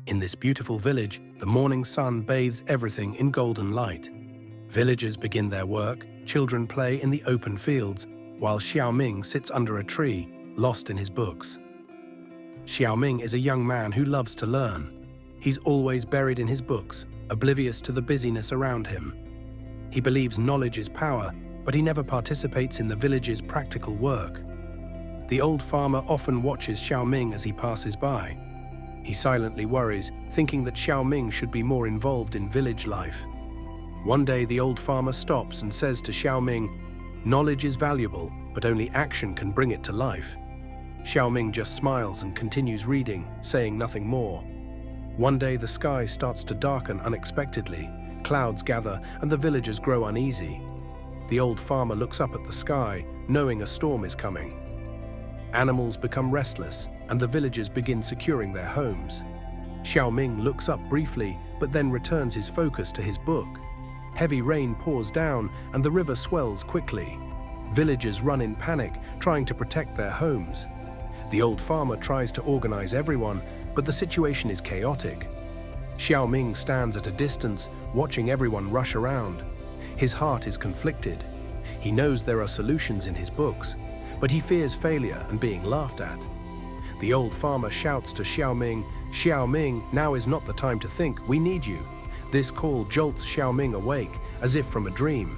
In this beautiful village, the morning sun bathes everything in golden light. Villagers begin their work, children play in the open fields, while Xiao Ming sits under a tree, lost in his books. Xiao Ming is a young man who loves to learn. He's always buried in his books, oblivious to the busyness around him. He believes knowledge is power, but he never participates in the village's practical work. The old farmer often watches Xiao Ming as he passes by. He silently worries, thinking that Xiao Ming should be more involved in village life. One day, the old farmer stops and says to Xiao Ming, "Knowledge is valuable, but only action can bring it to life." Xiao Ming just smiles and continues reading, saying nothing more. One day, the sky starts to darken unexpectedly. Clouds gather and the villagers grow uneasy. The old farmer looks up at the sky, knowing a storm is coming. Animals become restless, and the villagers begin securing their homes. Xiao Ming looks up briefly, but then returns his focus to his book. Heavy rain pours down, and the river swells quickly. Villagers run in panic, trying to protect their homes. The old farmer tries to organize everyone, but the situation is chaotic. Xiao Ming stands at a distance, watching everyone rush around. His heart is conflicted. He knows there are solutions in his books, but he fears failure and being laughed at. The old farmer shouts to Xiao Ming, "Xiao Ming, now is not the time to think, we need you." This call jolts Xiao Ming awake, as if from a dream.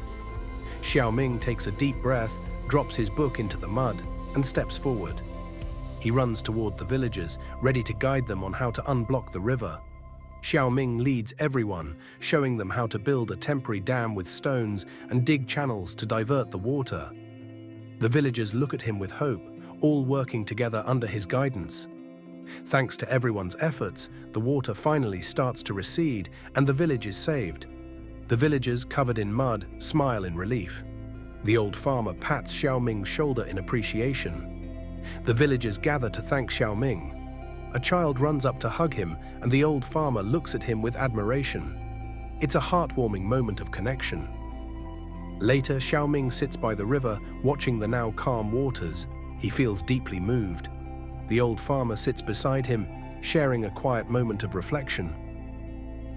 Xiao Ming takes a deep breath, drops his book into the mud, and steps forward. He runs toward the villagers, ready to guide them on how to unblock the river. Xiao Ming leads everyone, showing them how to build a temporary dam with stones and dig channels to divert the water. The villagers look at him with hope, all working together under his guidance. Thanks to everyone's efforts, the water finally starts to recede and the village is saved. The villagers, covered in mud, smile in relief. The old farmer pats Xiao Ming's shoulder in appreciation. The villagers gather to thank Xiao Ming. A child runs up to hug him, and the old farmer looks at him with admiration. It's a heartwarming moment of connection. Later, Xiao Ming sits by the river, watching the now calm waters. He feels deeply moved. The old farmer sits beside him, sharing a quiet moment of reflection.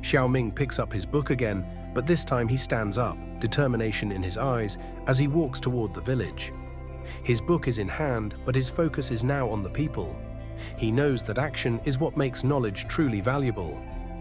Xiao Ming picks up his book again, but this time he stands up, determination in his eyes, as he walks toward the village. His book is in hand, but his focus is now on the people. He knows that action is what makes knowledge truly valuable.